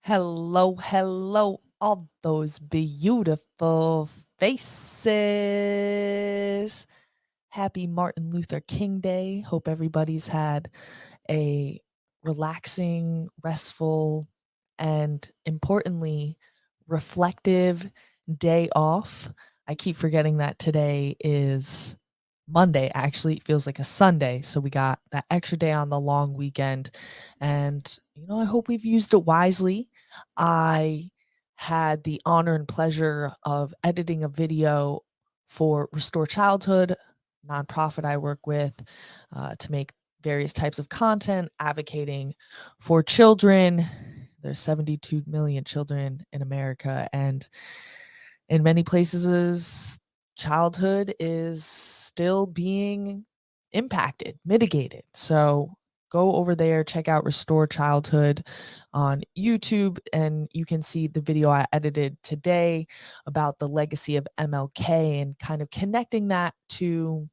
Hello, hello, all those beautiful faces. Happy Martin Luther King Day. Hope everybody's had a relaxing, restful, and importantly, reflective day off. I keep forgetting that today is Monday. Actually, it feels like a Sunday. So we got that extra day on the long weekend. And, I hope we've used it wisely. I had the honor and pleasure of editing a video for Restore Childhood, nonprofit I work with, to make various types of content advocating for children. There's 72 million children in America, and in many places, childhood is still being impacted, mitigated. So go over there, check out Restore Childhood on YouTube, and you can see the video I edited today about the legacy of MLK and kind of connecting that to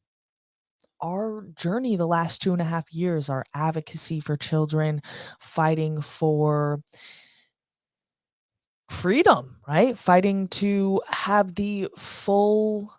our journey the last 2.5 years, our advocacy for children, fighting for freedom, right? Fighting to have the full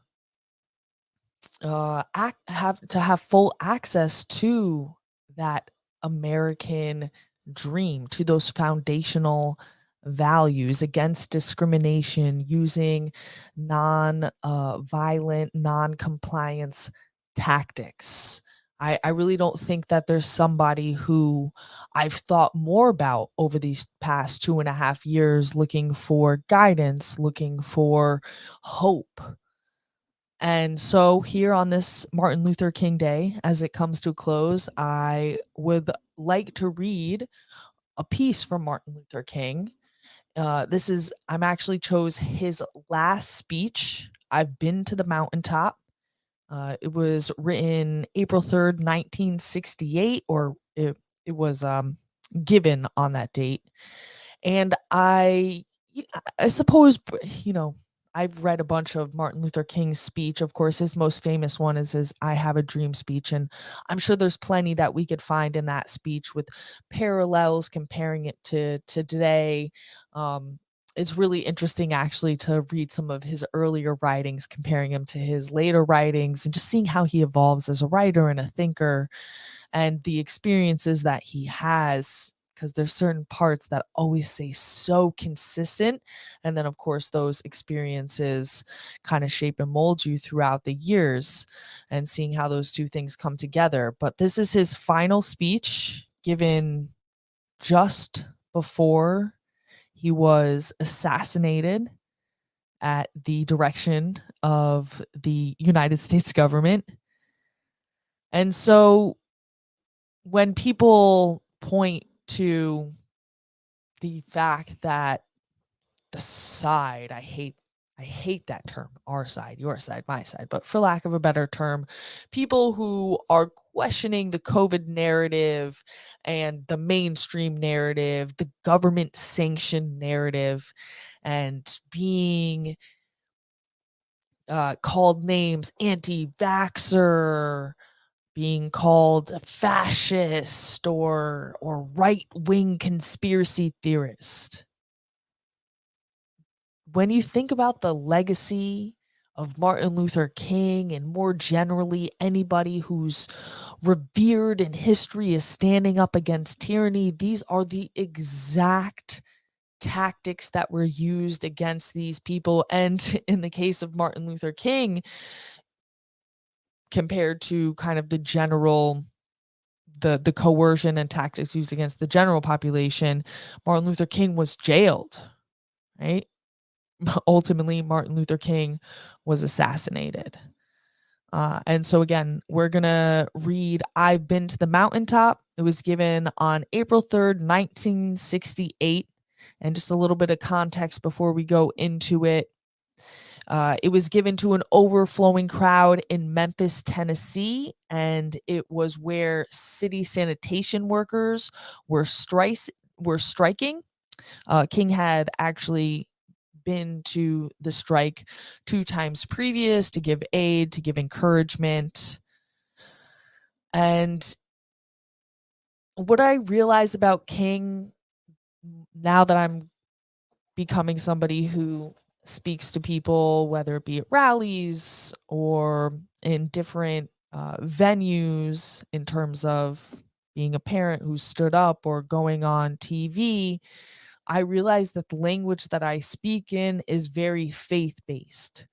have full access to that American dream, to those foundational values against discrimination, using non-violent, non-compliance tactics. I really don't think that there's somebody who I've thought more about over these past 2.5 years, looking for guidance, looking for hope. And so, here on this Martin Luther King Day, as it comes to a close, I would like to read a piece from Martin Luther King. I'm actually chose his last speech. I've been to the mountaintop. It was written April 3rd, 1968, or it was given on that date. And I suppose, I've read a bunch of Martin Luther King's speech. Of course, his most famous one is his I Have a Dream speech, and I'm sure there's plenty that we could find in that speech with parallels comparing it to today. It's really interesting actually to read some of his earlier writings, comparing him to his later writings, and just seeing how he evolves as a writer and a thinker, and the experiences that he has, because there's certain parts that always stay so consistent, and then of course those experiences kind of shape and mold you throughout the years, and seeing how those two things come together. But this is his final speech, given just before he was assassinated at the direction of the United States government. And so when people point to the fact that the side, I hate that term, our side, your side, my side, but for lack of a better term, people who are questioning the COVID narrative and the mainstream narrative, the government sanctioned narrative, and being called names anti-vaxxer, being called a fascist or right-wing conspiracy theorist. When you think about the legacy of Martin Luther King, and more generally anybody who's revered in history as standing up against tyranny, these are the exact tactics that were used against these people. And in the case of Martin Luther King, compared to kind of the coercion and tactics used against the general population, Martin Luther King was jailed, right? Ultimately, Martin Luther King was assassinated. And so again, we're gonna read I've Been to the Mountaintop. It was given on April 3rd, 1968. And just a little bit of context before we go into it. It was given to an overflowing crowd in Memphis, Tennessee, and it was where city sanitation workers were striking. King had actually been to the strike 2 times previous to give aid, to give encouragement. And what I realized about King now that I'm becoming somebody who speaks to people, whether it be at rallies or in different venues, in terms of being a parent who stood up or going on TV, I realize that the language that I speak in is very faith based.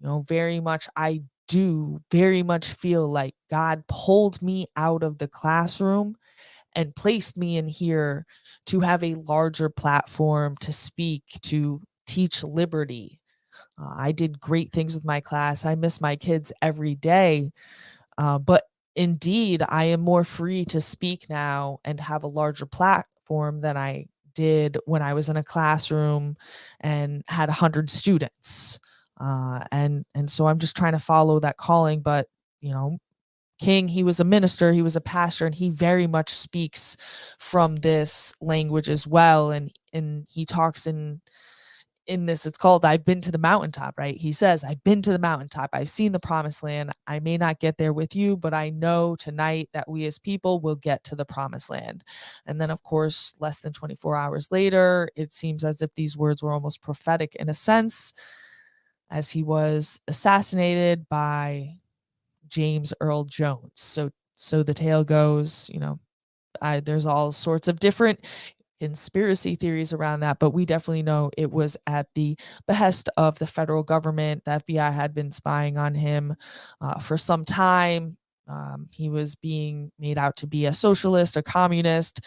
Very much, I do very much feel like God pulled me out of the classroom and placed me in here to have a larger platform to speak, to teach liberty. I did great things with my class. I miss my kids every day. But indeed, I am more free to speak now and have a larger platform than I did when I was in a classroom and had 100 students. And so I'm just trying to follow that calling. But you know, King, he was a minister, he was a pastor, and he very much speaks from this language as well. And he talks in this, it's called I've been to the mountaintop, right? He says, I've been to the mountaintop. I've seen the promised land. I may not get there with you, but I know tonight that we as people will get to the promised land. And then, of course, less than 24 hours later, it seems as if these words were almost prophetic in a sense, as he was assassinated by James Earl Jones. So the tale goes, there's all sorts of different conspiracy theories around that, but we definitely know it was at the behest of the federal government. The FBI had been spying on him for some time. He was being made out to be a socialist, a communist,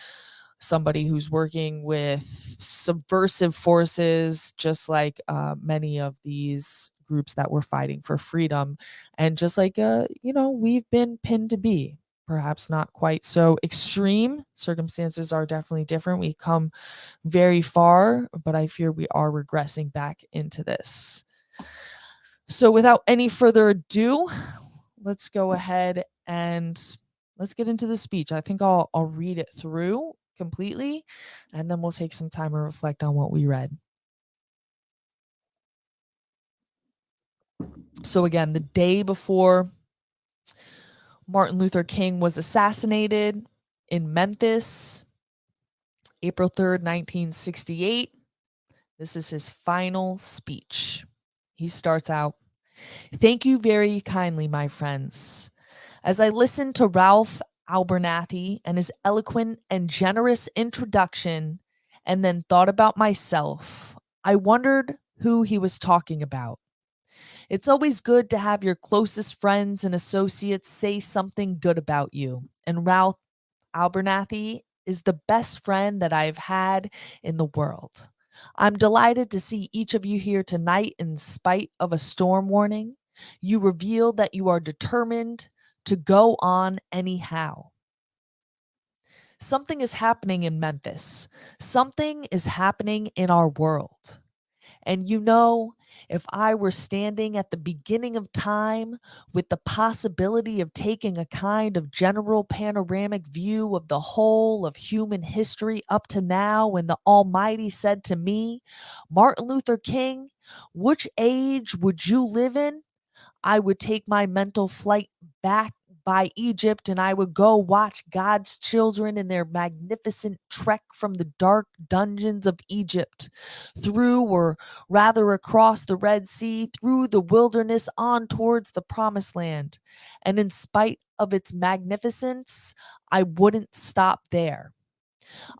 somebody who's working with subversive forces, just like many of these groups that were fighting for freedom. And just like, we've been pinned to be. Perhaps not quite so extreme. Circumstances are definitely different. We come very far, but I fear we are regressing back into this. So, without any further ado, let's go ahead and let's get into the speech. I think I'll read it through completely, and then we'll take some time and reflect on what we read. So, again, the day before Martin Luther King was assassinated in Memphis, April 3rd, 1968. This is his final speech. He starts out, "Thank you very kindly, my friends. As I listened to Ralph Abernathy and his eloquent and generous introduction, and then thought about myself, I wondered who he was talking about. It's always good to have your closest friends and associates say something good about you, and Ralph Abernathy is the best friend that I've had in the world. I'm delighted to see each of you here tonight in spite of a storm warning. You reveal that you are determined to go on anyhow. Something is happening in Memphis. Something is happening in our world. And if I were standing at the beginning of time with the possibility of taking a kind of general panoramic view of the whole of human history up to now, when the Almighty said to me, Martin Luther King, which age would you live in? I would take my mental flight back by Egypt, and I would go watch God's children in their magnificent trek from the dark dungeons of Egypt, through, or rather across the Red Sea, through the wilderness on towards the promised land. And in spite of its magnificence, I wouldn't stop there.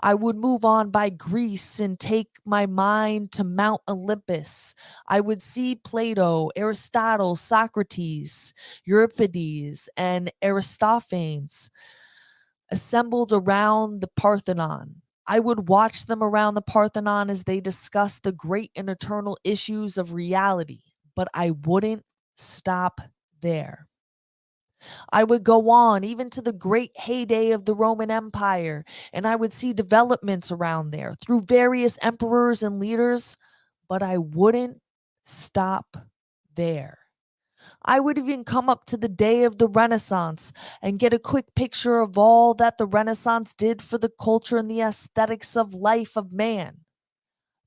I would move on by Greece and take my mind to Mount Olympus. I would see Plato, Aristotle, Socrates, Euripides, and Aristophanes assembled around the Parthenon. I would watch them around the Parthenon as they discussed the great and eternal issues of reality, but I wouldn't stop there. I would go on even to the great heyday of the Roman Empire, and I would see developments around there through various emperors and leaders, but I wouldn't stop there. I would even come up to the day of the Renaissance and get a quick picture of all that the Renaissance did for the culture and the aesthetics of life of man,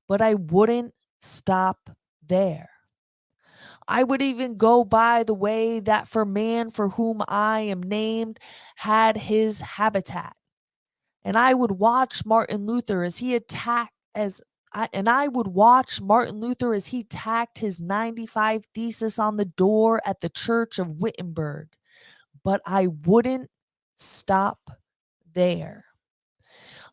but I wouldn't stop there. I would even go by the way that for man for whom I am named had his habitat. And I would watch Martin Luther as he attacked as I would watch Martin Luther as he tacked his 95 thesis on the door at the Church of Wittenberg, but I wouldn't stop there.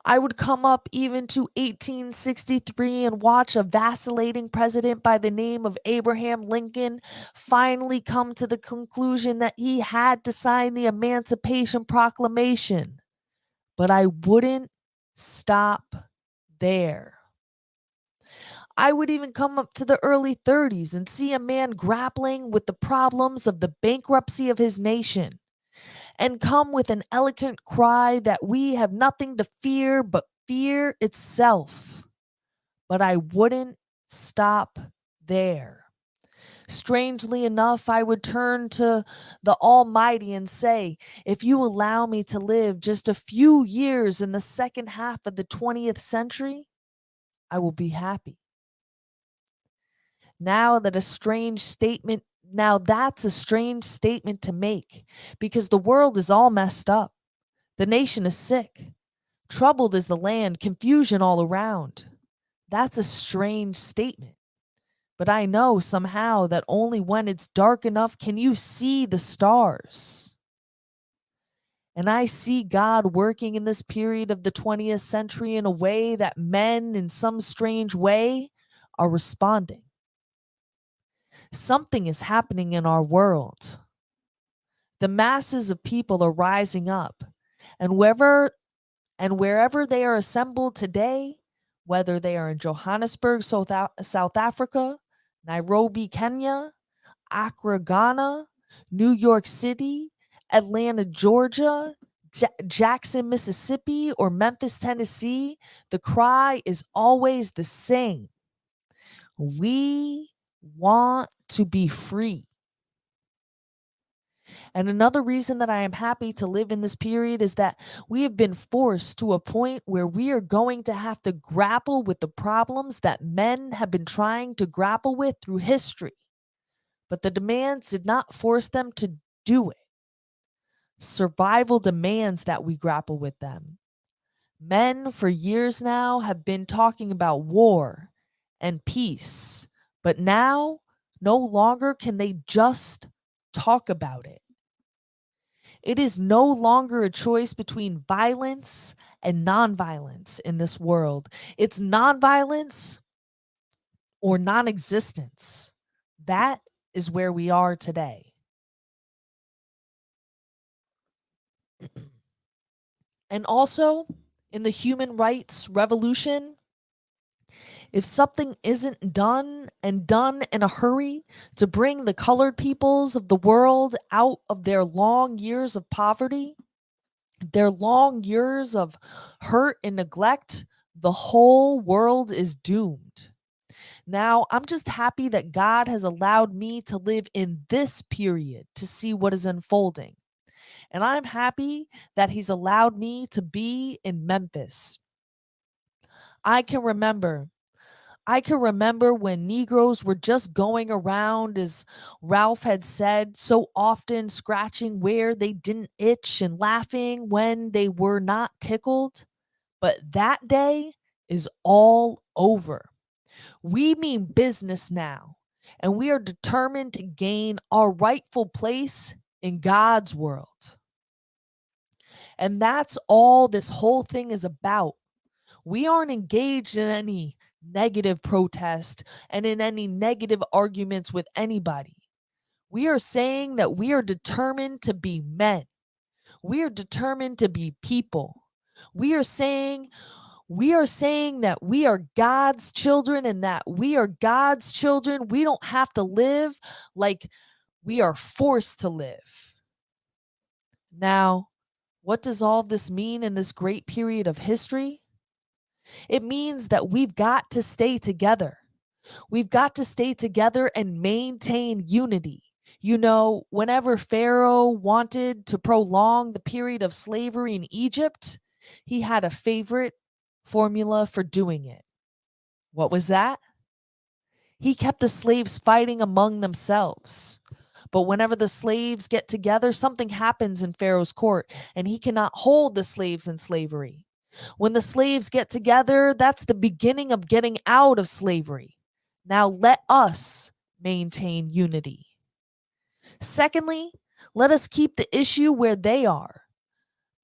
I would come up even to 1863 and watch a vacillating president by the name of Abraham Lincoln finally come to the conclusion that he had to sign the Emancipation Proclamation. But I wouldn't stop there. I would even come up to the early 30s and see a man grappling with the problems of the bankruptcy of his nation and come with an eloquent cry that we have nothing to fear but fear itself. But I wouldn't stop there. Strangely enough, I would turn to the Almighty and say, if you allow me to live just a few years in the second half of the 20th century, I will be happy. Now that's a strange statement to make because the world is all messed up. The nation is sick. Troubled is the land, confusion all around. That's a strange statement. But I know somehow that only when it's dark enough can you see the stars. And I see God working in this period of the 20th century in a way that men, in some strange way, are responding. Something is happening in our world. The masses of people are rising up, and wherever they are assembled today, whether they are in Johannesburg, South Africa, Nairobi, Kenya, Accra, Ghana, New York City, Atlanta, Georgia, Jackson, Mississippi, or Memphis, Tennessee, the cry is always the same. We want to be free. And another reason that I am happy to live in this period is that we have been forced to a point where we are going to have to grapple with the problems that men have been trying to grapple with through history. But the demands did not force them to do it. Survival demands that we grapple with them. Men for years now have been talking about war and peace, but now no longer can they just talk about it. It is no longer a choice between violence and nonviolence in this world. It's nonviolence or non-existence. That is where we are today. And also, in the human rights revolution, if something isn't done and done in a hurry to bring the colored peoples of the world out of their long years of poverty, their long years of hurt and neglect, the whole world is doomed. Now, I'm just happy that God has allowed me to live in this period to see what is unfolding. And I'm happy that He's allowed me to be in Memphis. I can remember when Negroes were just going around, as Ralph had said, so often scratching where they didn't itch and laughing when they were not tickled. But that day is all over. We mean business now, and we are determined to gain our rightful place in God's world. And that's all this whole thing is about. We aren't engaged in any negative protest and in any negative arguments with anybody. We are saying that we are determined to be men. We are determined to be people. We are saying that we are God's children, and that we are God's children. We don't have to live like we are forced to live. Now, what does all this mean in this great period of history? It means that we've got to stay together. We've got to stay together and maintain unity. You know, whenever Pharaoh wanted to prolong the period of slavery in Egypt, he had a favorite formula for doing it. What was that? He kept the slaves fighting among themselves. But whenever the slaves get together, something happens in Pharaoh's court, and he cannot hold the slaves in slavery. When the slaves get together, that's the beginning of getting out of slavery. Now let us maintain unity. Secondly, let us keep the issue where they are.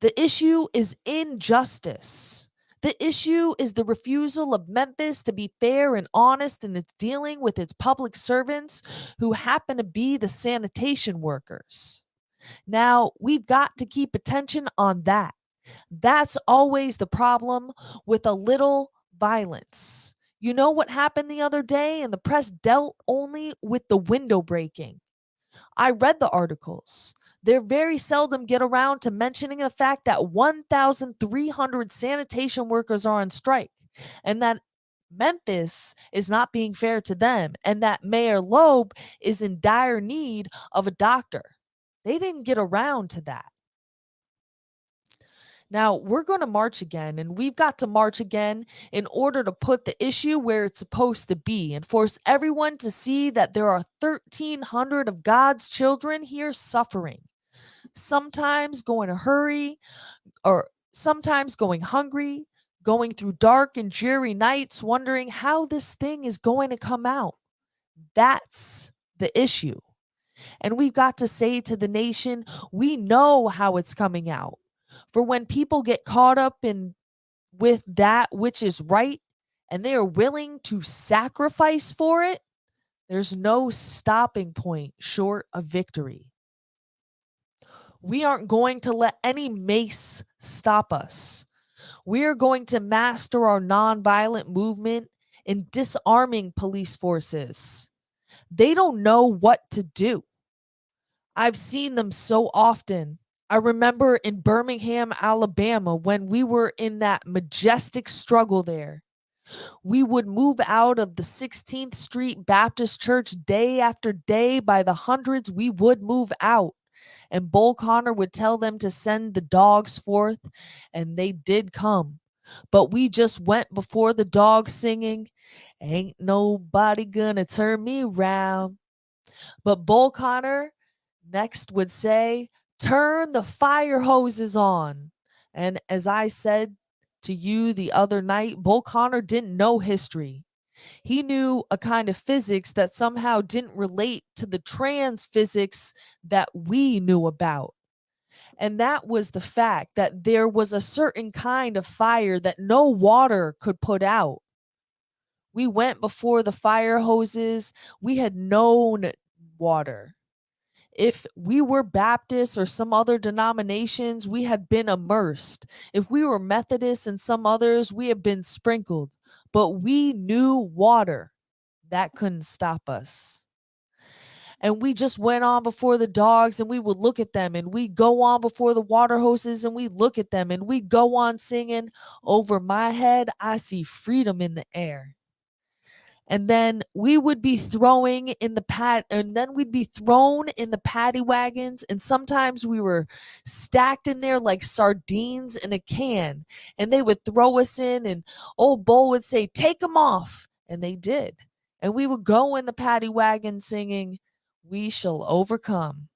The issue is injustice. The issue is the refusal of Memphis to be fair and honest in its dealing with its public servants who happen to be the sanitation workers. Now, we've got to keep attention on that. That's always the problem with a little violence. You know what happened the other day? And the press dealt only with the window breaking. I read the articles. They very seldom get around to mentioning the fact that 1,300 sanitation workers are on strike and that Memphis is not being fair to them and that Mayor Loeb is in dire need of a doctor. They didn't get around to that. Now, we're going to march again, and we've got to march again in order to put the issue where it's supposed to be and force everyone to see that there are 1,300 of God's children here suffering, sometimes going to hurry, or sometimes going hungry, going through dark and dreary nights, wondering how this thing is going to come out. That's the issue. And we've got to say to the nation, we know how it's coming out. For when people get caught up in with that which is right and they are willing to sacrifice for it, there's no stopping point short of victory. We aren't going to let any mace stop us. We are going to master our nonviolent movement in disarming police forces. They don't know what to do. I've seen them so often. I remember in Birmingham, Alabama, when we were in that majestic struggle there. We would move out of the 16th Street Baptist Church day after day by the hundreds. We would move out. And Bull Connor would tell them to send the dogs forth, and they did come. But we just went before the dogs singing, "Ain't nobody gonna turn me round." But Bull Connor next would say, "Turn the fire hoses on." And as I said to you the other night, Bull Connor didn't know history. He knew a kind of physics that somehow didn't relate to the trans physics that we knew about. And that was the fact that there was a certain kind of fire that no water could put out. We went before the fire hoses. We had known water. If we were Baptists or some other denominations, we had been immersed. If we were Methodists and some others, we had been sprinkled. But we knew water. That couldn't stop us. And we just went on before the dogs and we would look at them, and we go on before the water hoses and we look at them, and we go on singing, "Over my head, I see freedom in the air." And then we would be throwing in the and then we'd be thrown in the paddy wagons, and sometimes we were stacked in there like sardines in a can, and they would throw us in, and old Bull would say, "Take them off," and they did. And we would go in the paddy wagon singing, "We shall overcome."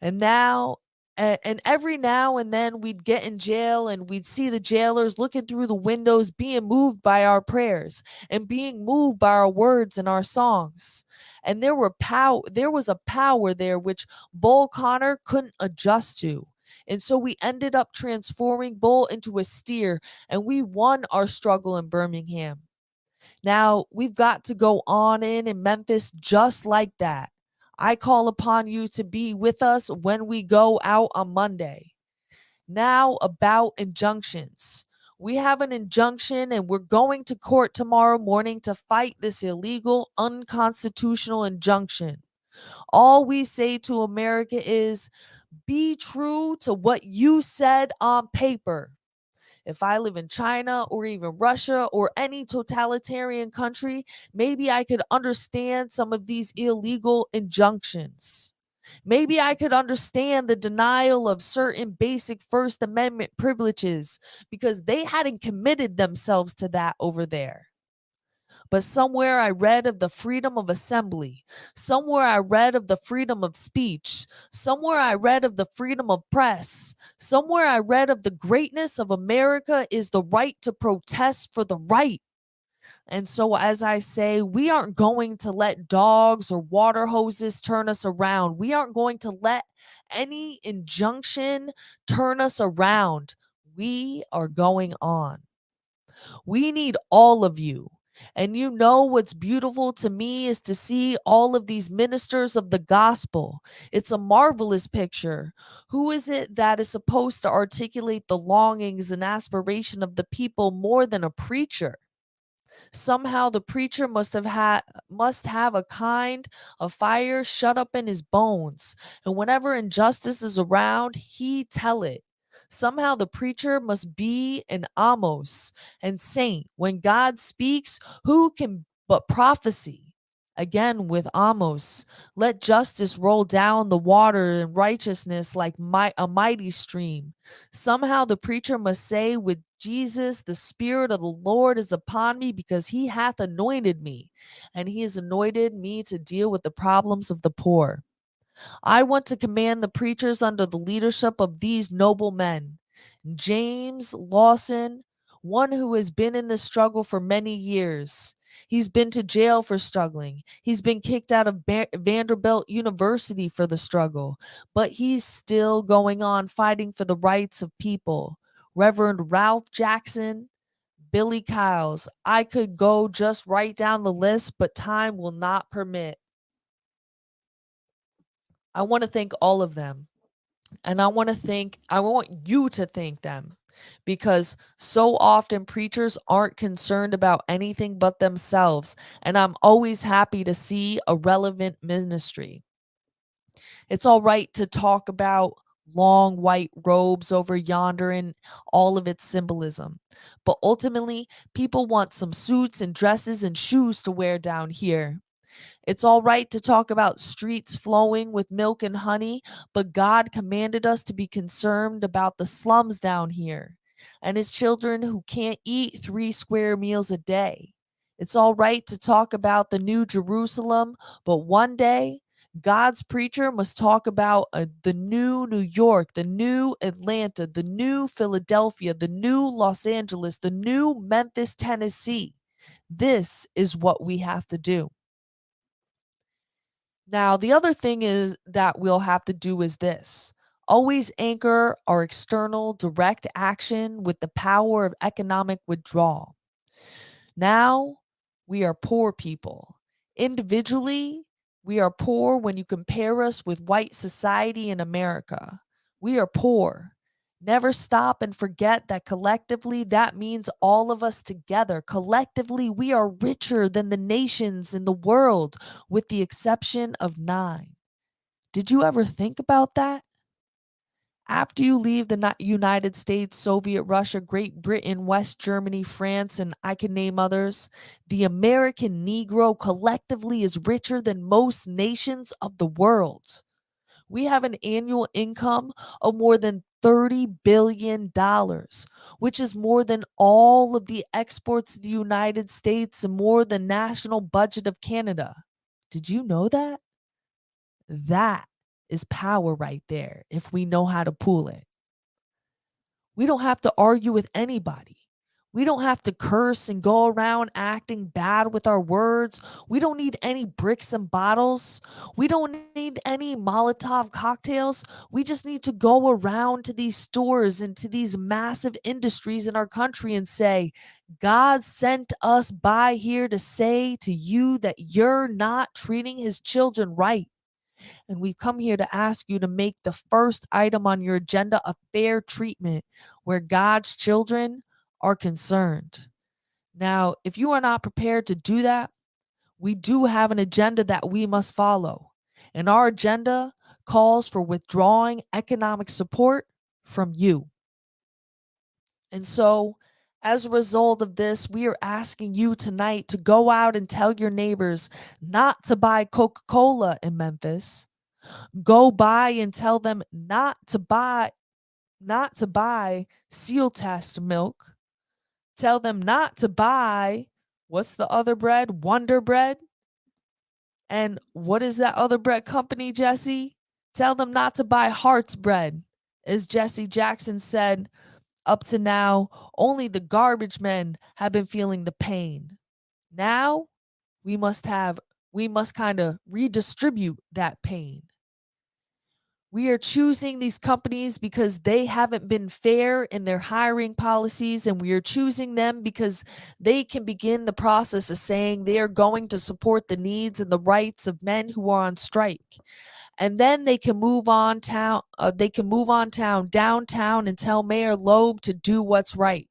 And now, and every now and then we'd get in jail and we'd see the jailers looking through the windows, being moved by our prayers and being moved by our words and our songs. And there was a power there which Bull Connor couldn't adjust to. And so we ended up transforming Bull into a steer, and we won our struggle in Birmingham. Now we've got to go on in Memphis just like that. I call upon you to be with us when we go out on Monday. Now, about injunctions. We have an injunction, and we're going to court tomorrow morning to fight this illegal, unconstitutional injunction. All we say to America is, be true to what you said on paper. If I live in China or even Russia or any totalitarian country, maybe I could understand some of these illegal injunctions. Maybe I could understand the denial of certain basic First Amendment privileges because they hadn't committed themselves to that over there. But somewhere I read of the freedom of assembly. Somewhere I read of the freedom of speech. Somewhere I read of the freedom of press. Somewhere I read of the greatness of America is the right to protest for the right. And so, as I say, we aren't going to let dogs or water hoses turn us around. We aren't going to let any injunction turn us around. We are going on. We need all of you. And you know what's beautiful to me is to see all of these ministers of the gospel. It's a marvelous picture. Who is it that is supposed to articulate the longings and aspiration of the people more than a preacher? Somehow the preacher must have a kind of fire shut up in his bones, and whenever injustice is around, he tell it. Somehow the preacher must be an Amos and saint. When God speaks, who can but prophecy? Again with Amos, let justice roll down the water and righteousness like a mighty stream. Somehow the preacher must say with Jesus, the Spirit of the Lord is upon me because he hath anointed me, and he has anointed me to deal with the problems of the poor. I want to command the preachers under the leadership of these noble men. James Lawson, one who has been in this struggle for many years. He's been to jail for struggling. He's been kicked out of Vanderbilt University for the struggle, but he's still going on fighting for the rights of people. Reverend Ralph Jackson, Billy Kyles. I could go just right down the list, but time will not permit. I want to thank all of them. And I want you to thank them because so often preachers aren't concerned about anything but themselves. And I'm always happy to see a relevant ministry. It's all right to talk about long white robes over yonder and all of its symbolism. But ultimately, people want some suits and dresses and shoes to wear down here. It's all right to talk about streets flowing with milk and honey, but God commanded us to be concerned about the slums down here and his children who can't eat 3 square meals a day. It's all right to talk about the new Jerusalem, but one day God's preacher must talk about the new New York, the new Atlanta, the new Philadelphia, the new Los Angeles, the new Memphis, Tennessee. This is what we have to do. Now, the other thing is that we'll have to do is this: always anchor our external direct action with the power of economic withdrawal. Now, we are poor people. Individually, we are poor when you compare us with white society in America. We are poor. Never stop and forget that collectively, that means all of us together. Collectively, we are richer than the nations in the world, with the exception of 9. Did you ever think about that? After you leave the United States, Soviet Russia, Great Britain, West Germany, France, and I can name others, the American Negro collectively is richer than most nations of the world. We have an annual income of more than $30 billion, which is more than all of the exports of the United States and more than national budget of Canada. Did you know that? That is power right there if we know how to pool it. We don't have to argue with anybody. We don't have to curse and go around acting bad with our words. We don't need any bricks and bottles. We don't need any Molotov cocktails. We just need to go around to these stores and to these massive industries in our country and say, God sent us by here to say to you that you're not treating his children right. And we've come here to ask you to make the first item on your agenda a fair treatment where God's children are concerned. Now, if you are not prepared to do that, we do have an agenda that we must follow. And our agenda calls for withdrawing economic support from you. And so, as a result of this, we are asking you tonight to go out and tell your neighbors not to buy Coca-Cola in Memphis. Go by and tell them not to buy seal test milk. Tell them not to buy What's the other bread? Wonder Bread? And what is that other bread company, Jesse? Tell them not to buy Heart's bread. As Jesse Jackson said, up to now, only the garbage men have been feeling the pain. Now, we must kind of redistribute that pain. We are choosing these companies because they haven't been fair in their hiring policies, and we are choosing them because they can begin the process of saying they are going to support the needs and the rights of men who are on strike. And then they can move on downtown and tell Mayor Loeb to do what's right.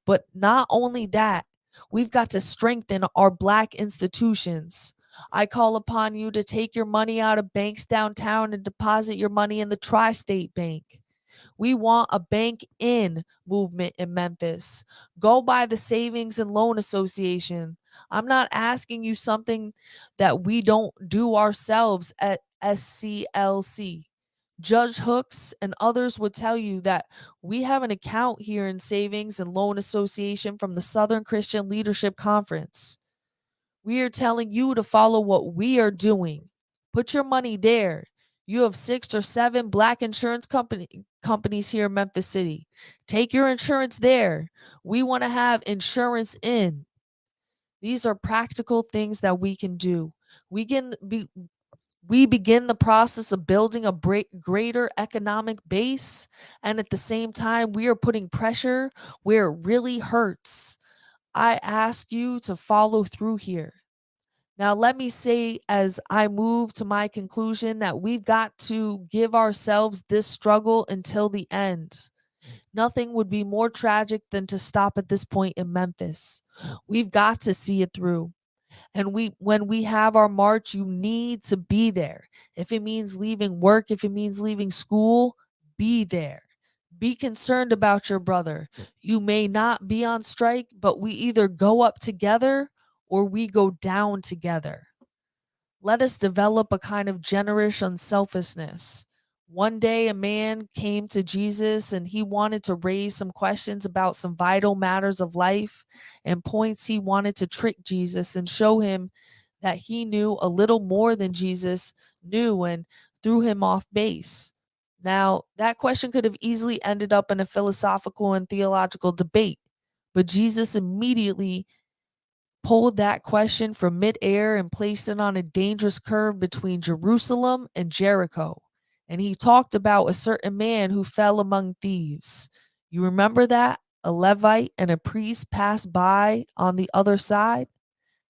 But not only that, we've got to strengthen our Black institutions. I call upon you to take your money out of banks downtown and deposit your money in the Tri State Bank. We want a bank in movement in Memphis. Go by the Savings and Loan Association. I'm not asking you something that we don't do ourselves at SCLC. Judge Hooks and others would tell you that we have an account here in Savings and Loan Association from the Southern Christian Leadership Conference. We are telling you to follow what we are doing. Put your money there. You have 6 or 7 Black insurance companies here in Memphis City. Take your insurance there. We want to have insurance in. These are practical things that we can do. We begin the process of building a greater economic base, and at the same time, we are putting pressure where it really hurts. I ask you to follow through here. Now, let me say, as I move to my conclusion, that we've got to give ourselves this struggle until the end. Nothing would be more tragic than to stop at this point in Memphis. We've got to see it through. And when we have our march, you need to be there. If it means leaving work, if it means leaving school, be there. Be concerned about your brother. You may not be on strike, but we either go up together or we go down together. Let us develop a kind of generous unselfishness. One day, a man came to Jesus and he wanted to raise some questions about some vital matters of life and points he wanted to trick Jesus and show him that he knew a little more than Jesus knew and threw him off base. Now, that question could have easily ended up in a philosophical and theological debate, but Jesus immediately pulled that question from midair and placed it on a dangerous curve between Jerusalem and Jericho. And he talked about a certain man who fell among thieves. You remember that? A Levite and a priest passed by on the other side.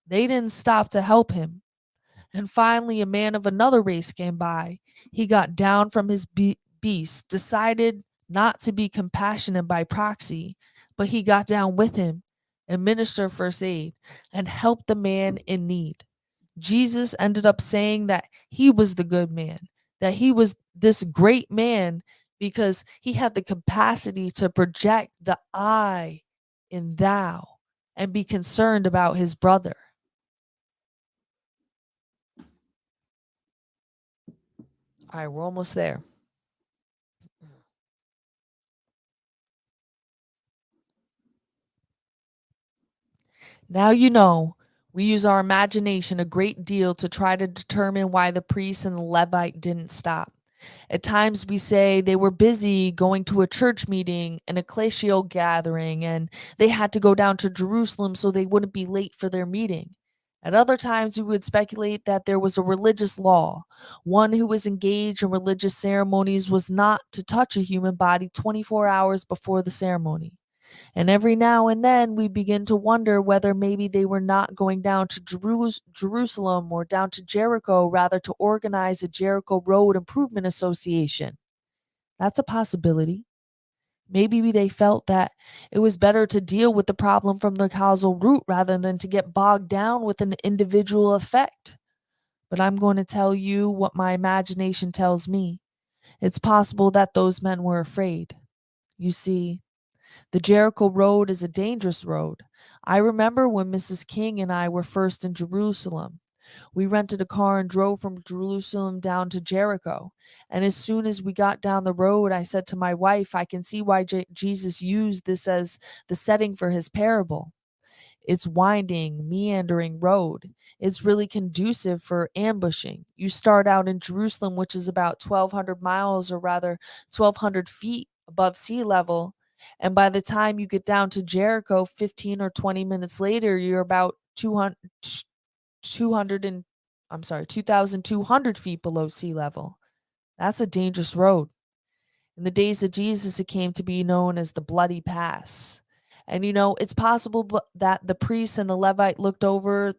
They didn't stop to help him. And finally, a man of another race came by. He got down from his beast, decided not to be compassionate by proxy, but he got down with him, administered first aid, and helped the man in need. Jesus ended up saying that he was the good man, that he was this great man because he had the capacity to project the I in thou and be concerned about his brother. All right, we're almost there. Now you know, we use our imagination a great deal to try to determine why the priest and the Levite didn't stop. At times we say they were busy going to a church meeting, an ecclesial gathering, and they had to go down to Jerusalem so they wouldn't be late for their meeting. At other times, we would speculate that there was a religious law. One who was engaged in religious ceremonies was not to touch a human body 24 hours before the ceremony. And every now and then we begin to wonder whether maybe they were not going down to Jerusalem or down to Jericho, rather to organize a Jericho Road Improvement Association. That's a possibility. Maybe they felt that it was better to deal with the problem from the causal root rather than to get bogged down with an individual effect. But I'm going to tell you what my imagination tells me. It's possible that those men were afraid. You see, the Jericho Road is a dangerous road. I remember when Mrs. King and I were first in Jerusalem. We rented a car and drove from Jerusalem down to Jericho. And as soon as we got down the road, I said to my wife, I can see why Jesus used this as the setting for his parable. It's winding, meandering road. It's really conducive for ambushing. You start out in Jerusalem, which is about 1,200 miles, or rather 1,200 feet above sea level. And by the time you get down to Jericho, 15 or 20 minutes later, you're about 200 and, I'm sorry, 2,200 feet below sea level. That's a dangerous road. In the days of Jesus, it came to be known as the Bloody Pass. And it's possible that the priest and the Levite looked over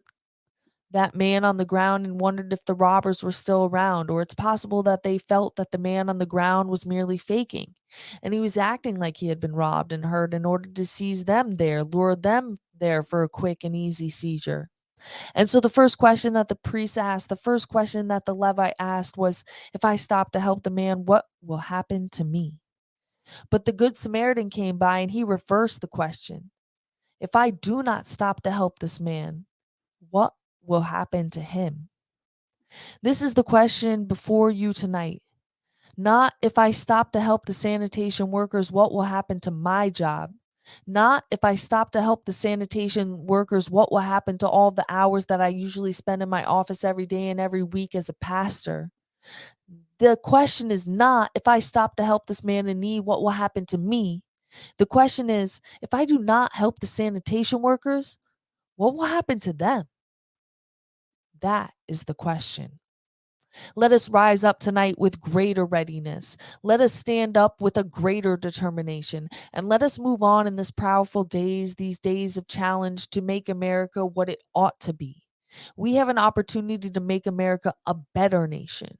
that man on the ground and wondered if the robbers were still around, or it's possible that they felt that the man on the ground was merely faking, and he was acting like he had been robbed and hurt in order to seize them there, lure them there for a quick and easy seizure. And so the first question that the priest asked, the first question that the Levite asked was, if I stop to help the man, what will happen to me? But the Good Samaritan came by and he reversed the question. If I do not stop to help this man, what will happen to him? This is the question before you tonight. Not if I stop to help the sanitation workers, what will happen to my job? Not if I stop to help the sanitation workers, what will happen to all the hours that I usually spend in my office every day and every week as a pastor? The question is not if I stop to help this man in need, what will happen to me? The question is, if I do not help the sanitation workers, what will happen to them? That is the question. Let us rise up tonight with greater readiness. Let us stand up with a greater determination. And let us move on in this powerful days, these days of challenge, to make America what it ought to be. We have an opportunity to make America a better nation.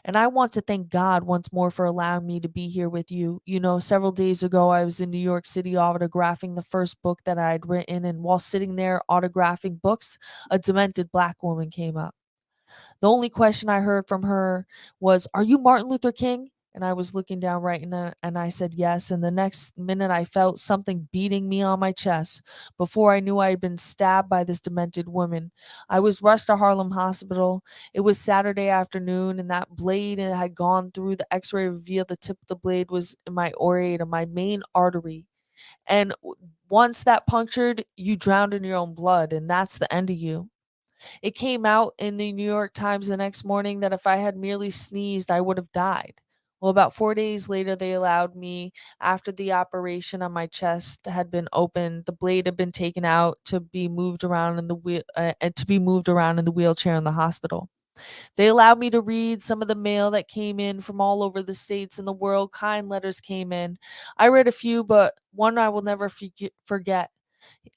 And I want to thank God once more for allowing me to be here with you. Several days ago, I was in New York City autographing the first book that I had written. And while sitting there autographing books, a demented Black woman came up. The only question I heard from her was, "Are you Martin Luther King?" And I was looking down right, and I said yes. And the next minute, I felt something beating me on my chest. Before I knew, I had been stabbed by this demented woman. I was rushed to Harlem Hospital. It was Saturday afternoon, and that blade had gone through. The X-ray revealed the tip of the blade was in my aorta, my main artery. And once that punctured, you drowned in your own blood, and that's the end of you. It came out in the New York Times the next morning that if I had merely sneezed, I would have died. Well, about 4 days later, they allowed me, after the operation on my chest had been opened, the blade had been taken out to be moved around in the wheelchair in the hospital. They allowed me to read some of the mail that came in from all over the states and the world. Kind letters came in. I read a few, but one I will never forget.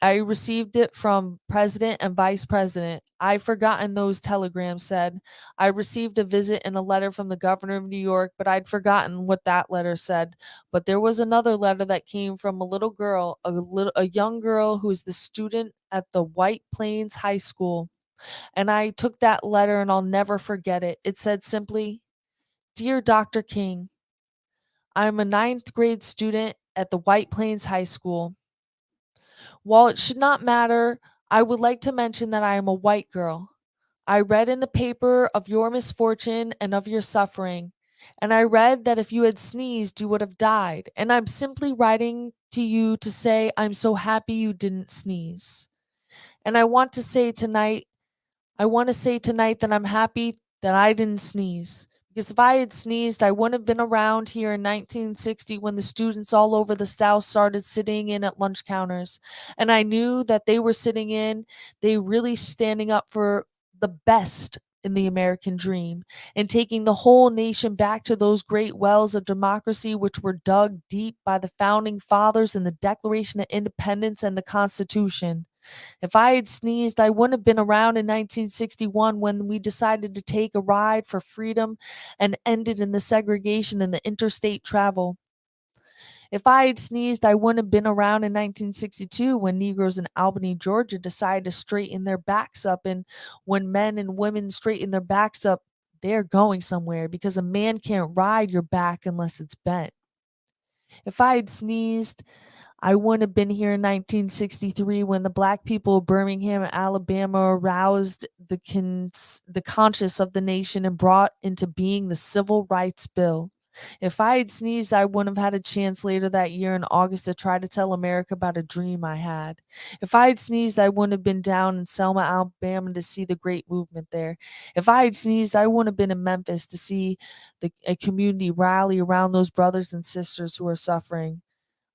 I received it from President and Vice President. I've forgotten those telegrams said. I received a visit and a letter from the governor of New York, but I'd forgotten what that letter said. But there was another letter that came from a little girl, a young girl who is the student at the White Plains High School. And I took that letter and I'll never forget it. It said simply, "Dear Dr. King, I'm a ninth grade student at the White Plains High School. While it should not matter, I would like to mention that I am a white girl. I read in the paper of your misfortune and of your suffering, and I read that if you had sneezed, you would have died. And I'm simply writing to you to say I'm so happy you didn't sneeze. And I want to say tonight that I'm happy that I didn't sneeze. Because if I had sneezed, I wouldn't have been around here in 1960 when the students all over the South started sitting in at lunch counters. And I knew that they really standing up for the best in the American dream and taking the whole nation back to those great wells of democracy which were dug deep by the founding fathers in the Declaration of Independence and the Constitution. If I had sneezed, I wouldn't have been around in 1961 when we decided to take a ride for freedom and ended in the segregation and the interstate travel. If I had sneezed, I wouldn't have been around in 1962 when Negroes in Albany, Georgia decided to straighten their backs up. And when men and women straighten their backs up, they're going somewhere because a man can't ride your back unless it's bent. If I had sneezed, I wouldn't have been here in 1963 when the Black people of Birmingham, Alabama aroused the conscience of the nation and brought into being the Civil Rights Bill. If I had sneezed, I wouldn't have had a chance later that year in August to try to tell America about a dream I had. If I had sneezed, I wouldn't have been down in Selma, Alabama to see the great movement there. If I had sneezed, I wouldn't have been in Memphis to see a community rally around those brothers and sisters who are suffering.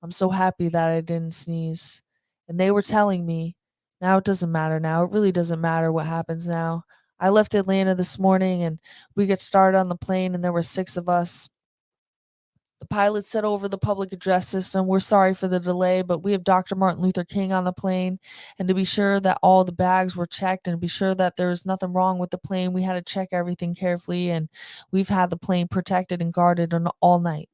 I'm so happy that I didn't sneeze. And they were telling me, now it doesn't matter now. It really doesn't matter what happens now. I left Atlanta this morning and we get started on the plane and there were 6 of us. The pilot said over the public address system, "We're sorry for the delay, but we have Dr. Martin Luther King on the plane. And to be sure that all the bags were checked and to be sure that there was nothing wrong with the plane, we had to check everything carefully. And we've had the plane protected and guarded all night."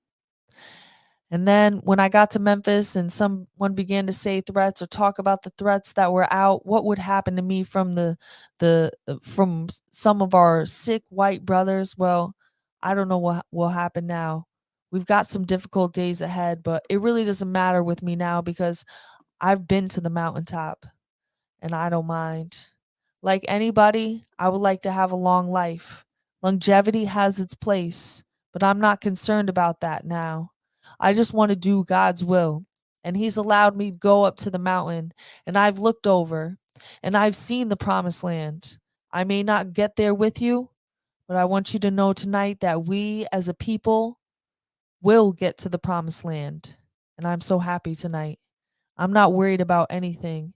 And then when I got to Memphis and someone began to say threats or talk about the threats that were out, what would happen to me from some of our sick white brothers? Well, I don't know what will happen now. We've got some difficult days ahead, but it really doesn't matter with me now because I've been to the mountaintop and I don't mind. Like anybody, I would like to have a long life. Longevity has its place, but I'm not concerned about that now. I just want to do God's will. And He's allowed me to go up to the mountain, and I've looked over, and I've seen the promised land. I may not get there with you, but I want you to know tonight that we as a people will get to the promised land. And I'm so happy tonight. I'm not worried about anything.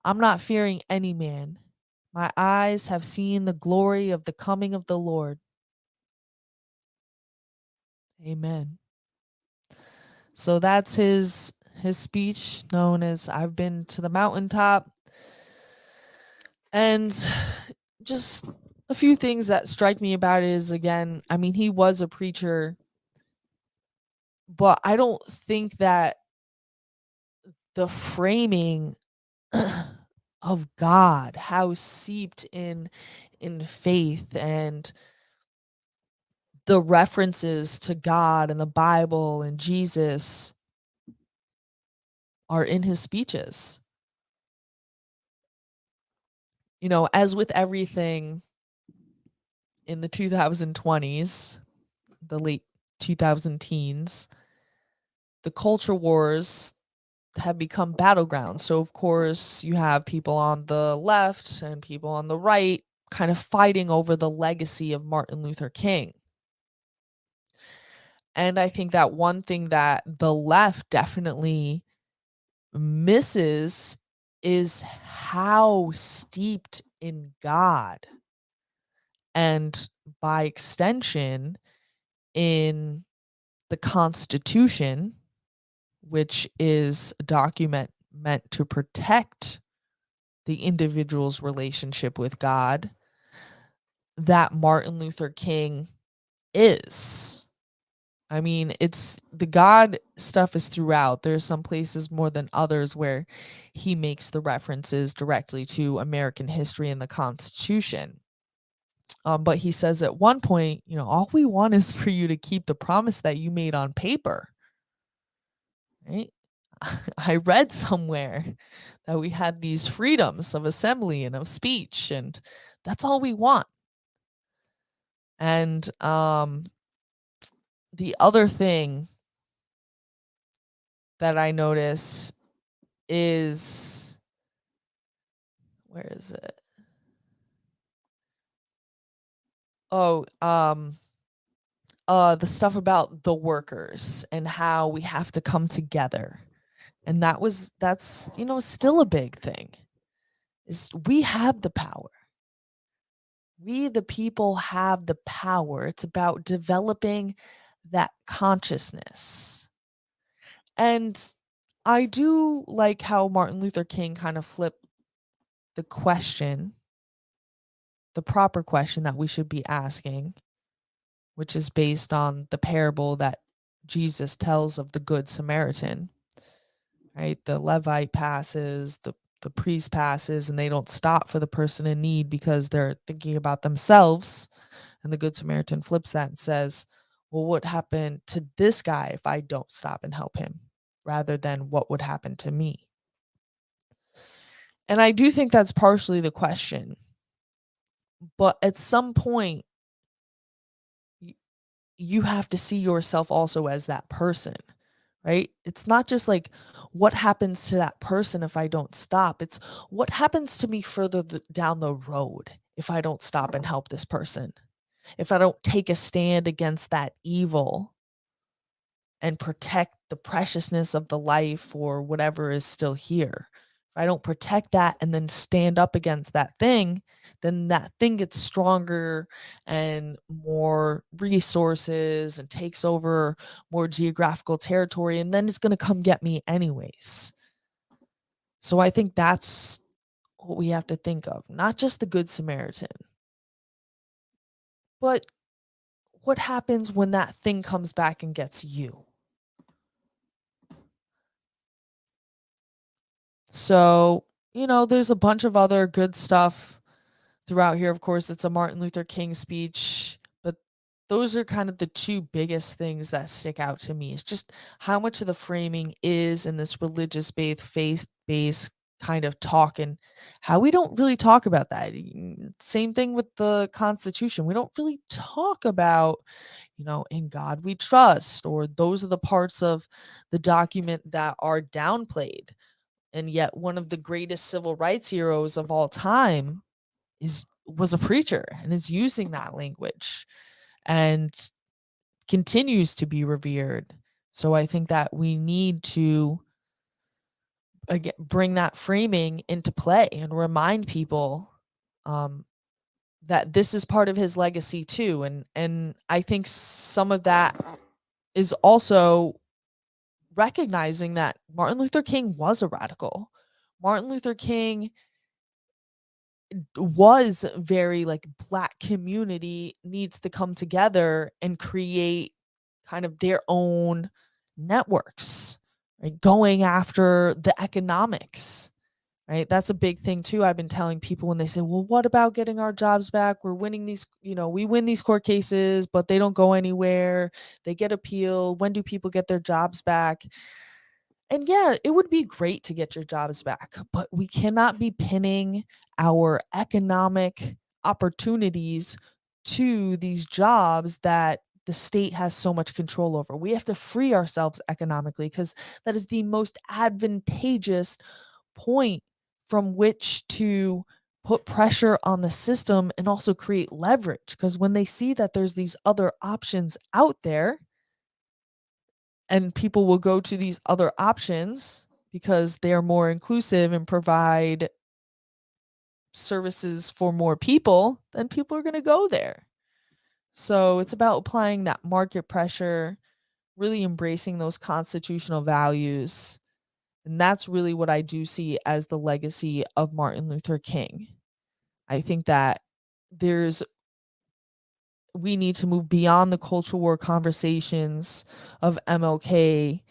I'm not fearing any man. My eyes have seen the glory of the coming of the Lord. Amen. So that's his speech known as I've been to the mountaintop. And just a few things that strike me about it is, again, I mean, he was a preacher, but I don't think that the framing of God, how seeped in faith and the references to God and the Bible and Jesus are in his speeches. You know, as with everything in the 2020s, the late 2000 teens, the culture wars have become battlegrounds. So, of course, you have people on the left and people on the right kind of fighting over the legacy of Martin Luther King. And I think that one thing that the left definitely misses is how steeped in God and by extension in the Constitution, which is a document meant to protect the individual's relationship with God, that Martin Luther King is. I mean, it's the God stuff is throughout. There's some places more than others where he makes the references directly to American history and the Constitution. But he says at one point, you know, all we want is for you to keep the promise that you made on paper, right? I read somewhere that we had these freedoms of assembly and of speech, and that's all we want. And the other thing that I notice is, where is it? Oh, the stuff about the workers and how we have to come together. And that's, you know, still a big thing. Is we have the power. We the people have the power. It's about developing that consciousness. And I do like how Martin Luther King kind of flipped the question, the proper question that we should be asking, which is based on the parable that Jesus tells of the Good Samaritan, right? The Levite passes, the priest passes, and they don't stop for the person in need because they're thinking about themselves. And the Good Samaritan flips that and says, well, what happened to this guy if I don't stop and help him, rather than what would happen to me? And I do think that's partially the question. But at some point, you have to see yourself also as that person, right? It's not just like what happens to that person if I don't stop. It's what happens to me further down the road if I don't stop and help this person. If I don't take a stand against that evil and protect the preciousness of the life or whatever is still here. If I don't protect that and then stand up against that thing, then that thing gets stronger and more resources and takes over more geographical territory, and then it's going to come get me anyways. So I think that's what we have to think of, not just the Good Samaritan, but what happens when that thing comes back and gets you? So, there's a bunch of other good stuff throughout here. Of course, it's a Martin Luther King speech, but those are kind of the two biggest things that stick out to me. It's just how much of the framing is in this religious based, faith based kind of talk, and how we don't really talk about that. Same thing with the Constitution. We don't really talk about, in God we trust, or those are the parts of the document that are downplayed. And yet one of the greatest civil rights heroes of all time was a preacher and is using that language and continues to be revered. So I think that we need to, again, bring that framing into play and remind people, um, that this is part of his legacy too. And I think some of that is also recognizing that Martin Luther King was a radical. Martin Luther King was very like Black community needs to come together and create kind of their own networks, right? Going after the economics, right? That's a big thing too. I've been telling people when they say, well, what about getting our jobs back? We're winning these, we win these court cases, but they don't go anywhere. They get appealed. When do people get their jobs back? And yeah, it would be great to get your jobs back, but we cannot be pinning our economic opportunities to these jobs that the state has so much control over. We have to free ourselves economically because that is the most advantageous point from which to put pressure on the system and also create leverage. Because when they see that there's these other options out there, and people will go to these other options because they're more inclusive and provide services for more people, then people are going to go there. So it's about applying that market pressure, really embracing those constitutional values. And that's really what I do see as the legacy of Martin Luther King. I think that there's we need to move beyond the culture war conversations of MLK,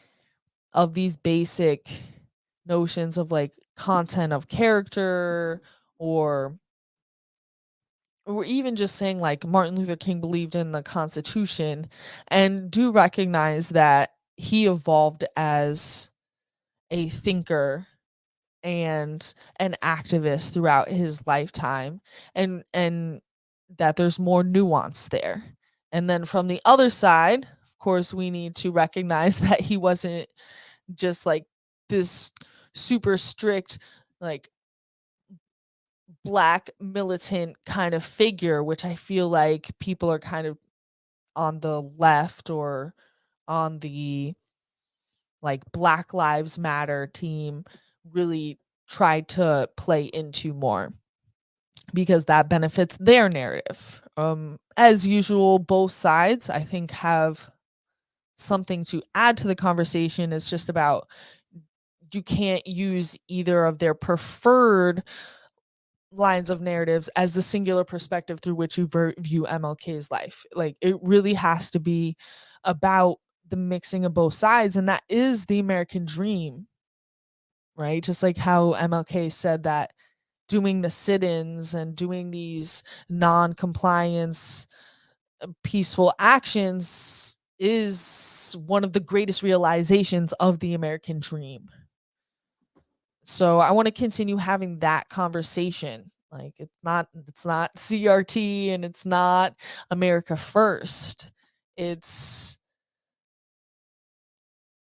of these basic notions of like content of character, or even just saying like Martin Luther King believed in the Constitution, and do recognize that he evolved as a thinker and an activist throughout his lifetime, and that there's more nuance there. And then from the other side, of course, we need to recognize that he wasn't just like this super strict, like Black militant kind of figure, which I feel like people are kind of on the left or on the like Black Lives Matter team really tried to play into more, because that benefits their narrative. As usual, both sides I think have something to add to the conversation. It's just about, you can't use either of their preferred lines of narratives as the singular perspective through which you view MLK's life. Like, it really has to be about the mixing of both sides, and that is the American dream, right? Just like how MLK said that doing the sit-ins and doing these non-compliance peaceful actions is one of the greatest realizations of the American dream. So I want to continue having that conversation. Like, it's not CRT and it's not America first. it's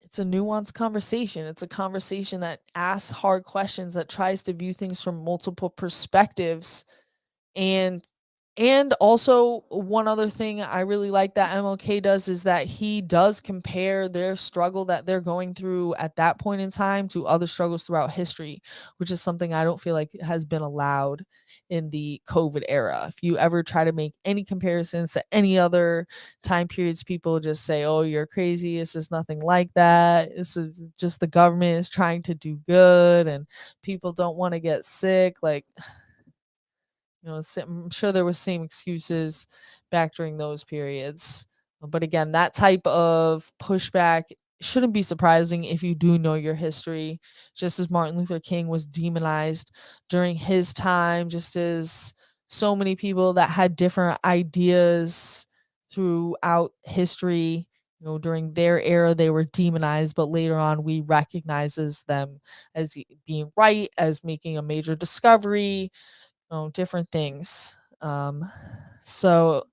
it's a nuanced conversation. It's a conversation that asks hard questions, that tries to view things from multiple perspectives. And also one other thing I really like that MLK does is that he does compare their struggle that they're going through at that point in time to other struggles throughout history, which is something I don't feel like has been allowed in the COVID era. If you ever try to make any comparisons to any other time periods, people just say, "Oh, you're crazy. This is nothing like that. This is just the government is trying to do good and people don't want to get sick." Like, I'm sure there was same excuses back during those periods. But again, that type of pushback shouldn't be surprising if you do know your history. Just as Martin Luther King was demonized during his time, just as so many people that had different ideas throughout history, during their era, they were demonized, but later on, we recognizes them as being right, as making a major discovery, different things. So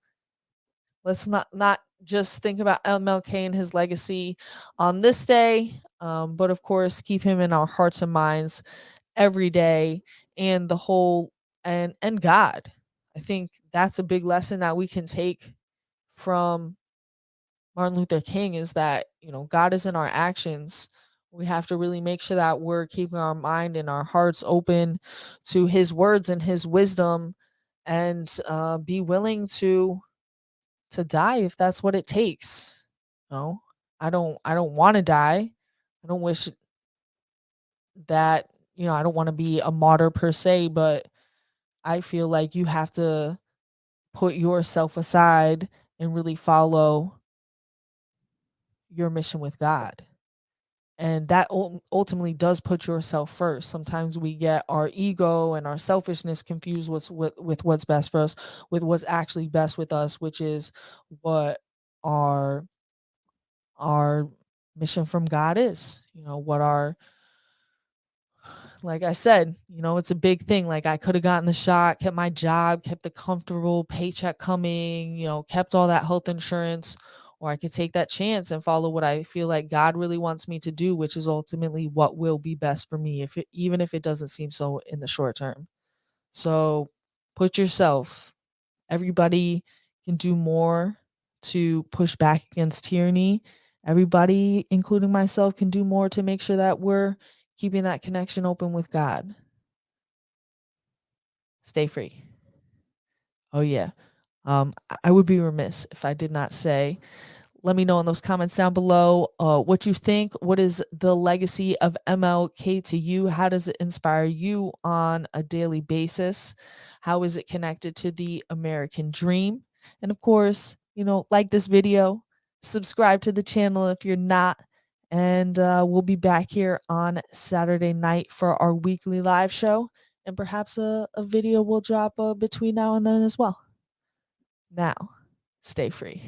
let's not just think about MLK and his legacy on this day, but of course keep him in our hearts and minds every day, and the whole and God. I think that's a big lesson that we can take from Martin Luther King is that, God is in our actions. We have to really make sure that we're keeping our mind and our hearts open to his words and his wisdom, and be willing to die if that's what it takes. No, I don't want to die. I don't wish that, I don't want to be a martyr per se, but I feel like you have to put yourself aside and really follow your mission with God. And that ultimately does put yourself first. Sometimes we get our ego and our selfishness confused with what's best for us, with what's actually best with us, which is what our our mission from God is. What our Like I said, it's a big thing. Like, I could have gotten the shot, kept my job, kept the comfortable paycheck coming, kept all that health insurance, or I could take that chance and follow what I feel like God really wants me to do, which is ultimately what will be best for me, even if it doesn't seem so in the short term. So put yourself. Everybody can do more to push back against tyranny. Everybody, including myself, can do more to make sure that we're keeping that connection open with God. Stay free. Oh, yeah. I would be remiss if I did not say, let me know in those comments down below what you think. What is the legacy of MLK to you? How does it inspire you on a daily basis? How is it connected to the American dream? And of course, like this video, subscribe to the channel if you're not. And we'll be back here on Saturday night for our weekly live show. And perhaps a video will drop between now and then as well. Now, stay free.